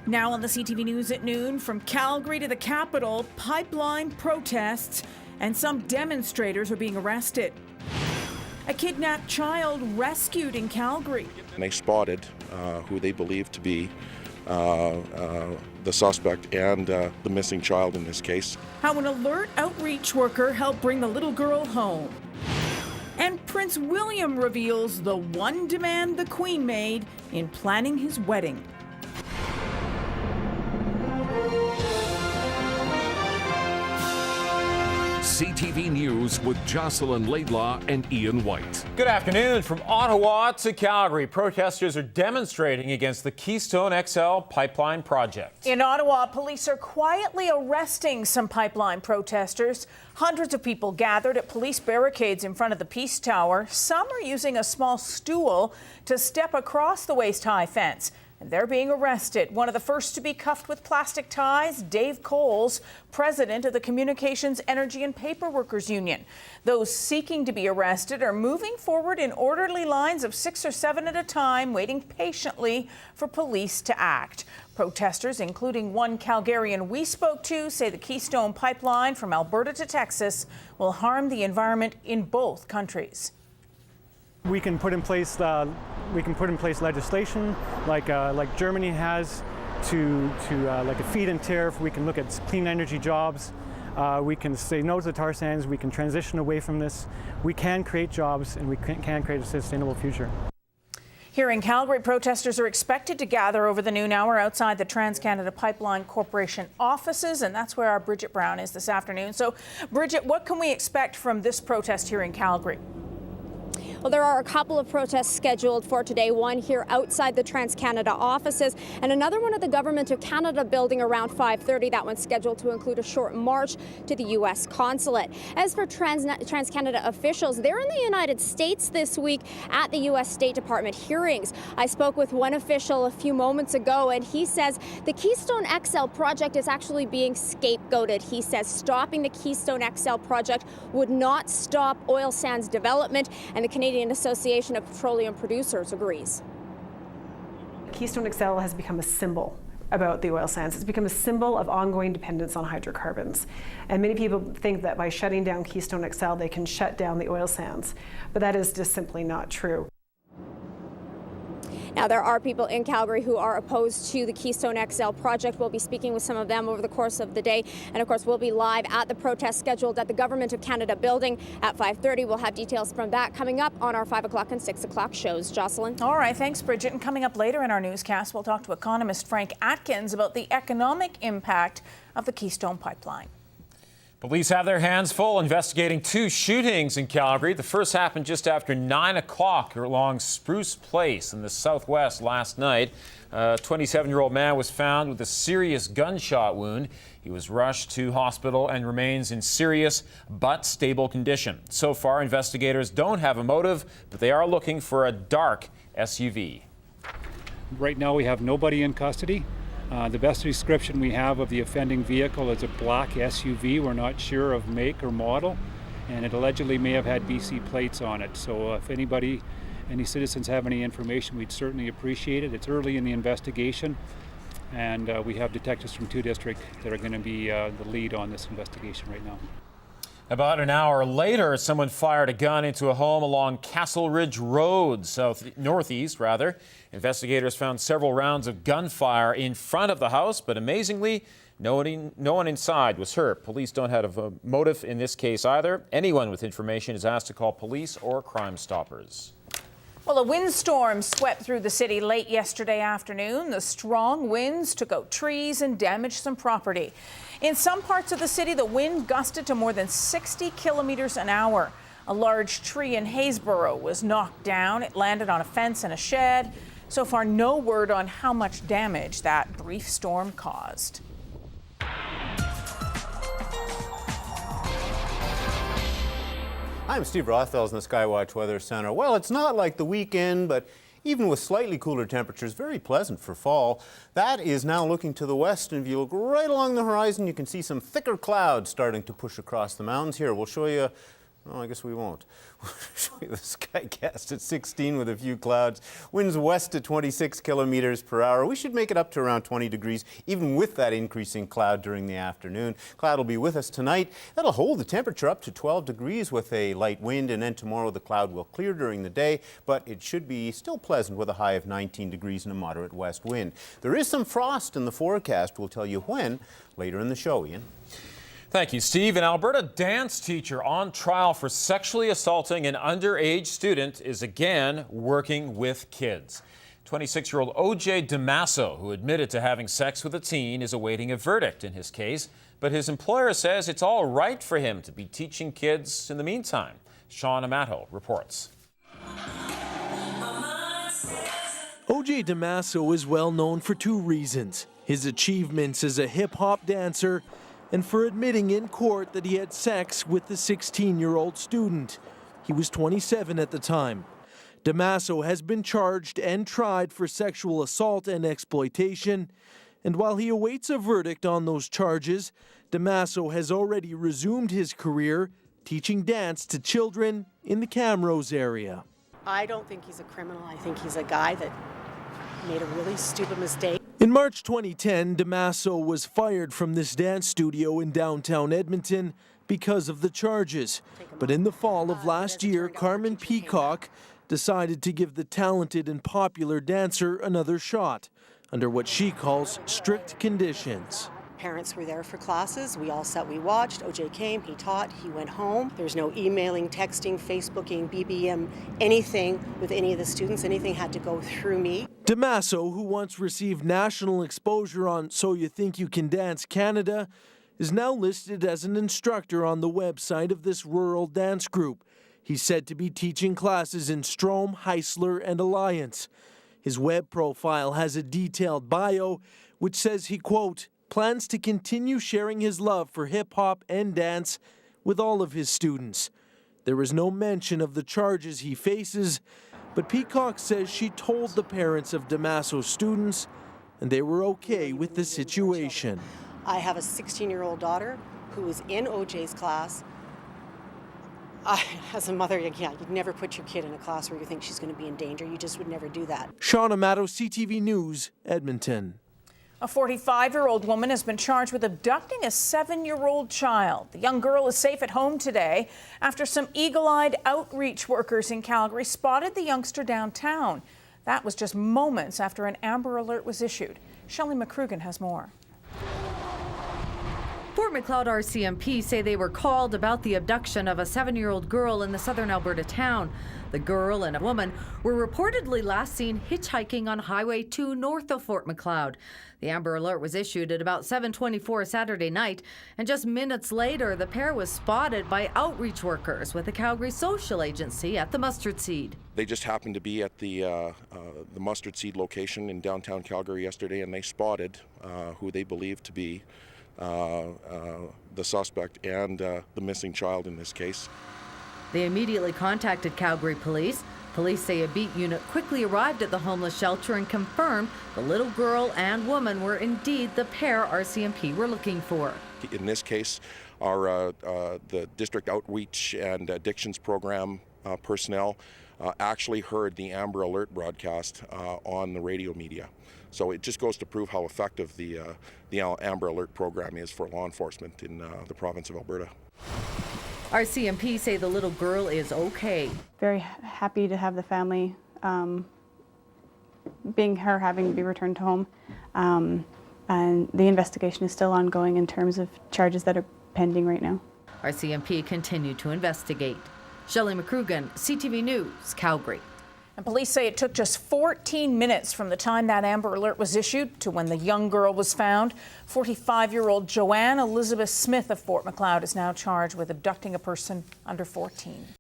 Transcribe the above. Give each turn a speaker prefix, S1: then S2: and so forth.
S1: Now on the CTV News at noon, from Calgary to the capital, pipeline protests, and some demonstrators are being arrested. A kidnapped child rescued in Calgary.
S2: And they spotted who they believe to be the suspect and the missing child in this case.
S1: How an alert outreach worker helped bring the little girl home. And Prince William reveals the one demand the Queen made in planning his wedding.
S3: CTV News with Jocelyn Laidlaw and Ian White.
S4: Good afternoon. From Ottawa to Calgary, protesters are demonstrating against the Keystone XL pipeline project.
S1: In Ottawa, police are quietly arresting some pipeline protesters. Hundreds of people gathered at police barricades in front of the Peace Tower. Some are using a small stool to step across the waist-high fence. And they're being arrested. One of the first to be cuffed with plastic ties, Dave Coles, president of the Communications, Energy and Paper Workers Union. Those seeking to be arrested are moving forward in orderly lines of 6 or 7 at a time, waiting patiently for police to act. Protesters, including one Calgarian we spoke to, say the Keystone Pipeline from Alberta to Texas will harm the environment in both countries.
S5: We can put in place legislation like Germany has to like a feed-in tariff. We can look at clean energy jobs. We can say no to the tar sands. We can transition away from this. We can create jobs, and we can create a sustainable future.
S1: Here in Calgary, protesters are expected to gather over the noon hour outside the Trans-Canada Pipeline Corporation offices, and that's where our Bridget Brown is this afternoon. So, Bridget, what can we expect from this protest here in Calgary?
S6: Well, there are a couple of protests scheduled for today, one here outside the Trans-Canada offices and another one at the Government of Canada building around 5:30. That one's scheduled to include a short march to the U.S. consulate. As for Trans-Canada officials, they're in the United States this week at the U.S. State Department hearings. I spoke with one official a few moments ago, and he says the Keystone XL project is actually being scapegoated. He says stopping the Keystone XL project would not stop oil sands development, and the Canadian Association of Petroleum Producers agrees.
S7: Keystone XL has become a symbol about the oil sands. It's become a symbol of ongoing dependence on hydrocarbons. And many people think that by shutting down Keystone XL, they can shut down the oil sands. But that is just simply not true.
S6: Now, there are people in Calgary who are opposed to the Keystone XL project. We'll be speaking with some of them over the course of the day. And of course, we'll be live at the protest scheduled at the Government of Canada building at 5:30. We'll have details from that coming up on our 5 o'clock and 6 o'clock shows. Jocelyn?
S1: All right, thanks, Bridget. And coming up later in our newscast, we'll talk to economist Frank Atkins about the economic impact of the Keystone Pipeline.
S4: Police have their hands full investigating 2 shootings in Calgary. The first happened just after 9 o'clock along Spruce Place in the southwest last night. A 27-year-old man was found with a serious gunshot wound. He was rushed to hospital and remains in serious but stable condition. So far, investigators don't have a motive, but they are looking for a dark SUV.
S8: Right now, we have nobody in custody. The best description we have of the offending vehicle is a black SUV. We're not sure of make or model, and it allegedly may have had BC plates on it. So if any citizens have any information, we'd certainly appreciate it. It's early in the investigation, and we have detectives from 2 districts that are going to be the lead on this investigation right now.
S4: About an hour later, someone fired a gun into a home along Castle Ridge Road, northeast. Investigators found several rounds of gunfire in front of the house, but amazingly, no one inside was hurt. Police don't have a motive in this case either. Anyone with information is asked to call police or Crime Stoppers.
S1: Well, a windstorm swept through the city late yesterday afternoon. The strong winds took out trees and damaged some property. In some parts of the city, the wind gusted to more than 60 kilometers an hour. A large tree in Haysboro was knocked down. It landed on a fence and a shed. So far, no word on how much damage that brief storm caused.
S9: I'm Steve Rothfels in the Skywatch Weather Center. Well, it's not like the weekend, but even with slightly cooler temperatures, very pleasant for fall. That is now looking to the west, and if you look right along the horizon, you can see some thicker clouds starting to push across the mountains here. We'll show you Oh, I guess we won't. The skycast at 16 with a few clouds. Winds west to 26 kilometers per hour. We should make it up to around 20 degrees, even with that increasing cloud during the afternoon. Cloud will be with us tonight. That'll hold the temperature up to 12 degrees with a light wind, and then tomorrow the cloud will clear during the day, but it should be still pleasant with a high of 19 degrees and a moderate west wind. There is some frost in the forecast. We'll tell you when later in the show, Ian.
S4: Thank you, Steve. An Alberta dance teacher on trial for sexually assaulting an underage student is again working with kids. 26-year-old O.J. DeMasso, who admitted to having sex with a teen, is awaiting a verdict in his case, but his employer says it's all right for him to be teaching kids in the meantime. Sean Amato reports.
S10: O.J. DeMasso is well known for two reasons: his achievements as a hip-hop dancer and for admitting in court that he had sex with the 16-year-old student. He was 27 at the time. DeMasso has been charged and tried for sexual assault and exploitation, and while he awaits a verdict on those charges, DeMasso has already resumed his career teaching dance to children in the Camrose area.
S11: I don't think he's a criminal. I think he's a guy that made a really stupid mistake.
S10: In March 2010, DeMasso was fired from this dance studio in downtown Edmonton because of the charges. But in the fall of last year, Carmen Peacock decided to give the talented and popular dancer another shot under what she calls strict conditions.
S11: Parents were there for classes. We all sat, we watched. OJ came, he taught, he went home. There's no emailing, texting, Facebooking, BBM, anything with any of the students. Anything had to go through me.
S10: DeMasso, who once received national exposure on So You Think You Can Dance Canada, is now listed as an instructor on the website of this rural dance group. He's said to be teaching classes in Strome, Heisler, and Alliance. His web profile has a detailed bio which says he, quote, plans to continue sharing his love for hip-hop and dance with all of his students. There is no mention of the charges he faces, but Peacock says she told the parents of DeMasso's students and they were okay with the situation.
S11: I have a 16-year-old daughter who is in OJ's class. As a mother, yeah, you'd never put your kid in a class where you think she's going to be in danger. You just would never do that.
S10: Sean Amato, CTV News, Edmonton.
S1: A 45-year-old woman has been charged with abducting a 7-year-old child. The young girl is safe at home today after some eagle-eyed outreach workers in Calgary spotted the youngster downtown. That was just moments after an Amber Alert was issued. Shelley McCrugan has more.
S12: Fort Macleod RCMP say they were called about the abduction of a 7-year-old girl in the southern Alberta town. The girl and a woman were reportedly last seen hitchhiking on Highway 2 north of Fort Macleod. The Amber Alert was issued at about 7:24 Saturday night, and just minutes later, the pair was spotted by outreach workers with the Calgary Social Agency at the Mustard Seed.
S2: They just happened to be at the Mustard Seed location in downtown Calgary yesterday, and they spotted who they believed to be the suspect and the missing child in this case.
S12: They immediately contacted Calgary police. Police say a beat unit quickly arrived at the homeless shelter and confirmed the little girl and woman were indeed the pair RCMP were looking for.
S2: In this case, our the district outreach and addictions program personnel actually heard the Amber Alert broadcast on the radio media. So it just goes to prove how effective the Amber Alert program is for law enforcement in the province of Alberta.
S12: RCMP say the little girl is okay.
S13: Very happy to have the family, having to be returned home. And the investigation is still ongoing in terms of charges that are pending right now.
S12: RCMP continued to investigate. Shelley McCrugan, CTV News, Calgary.
S1: And police say it took just 14 minutes from the time that Amber Alert was issued to when the young girl was found. 45-year-old Joanne Elizabeth Smith of Fort Macleod is now charged with abducting a person under 14.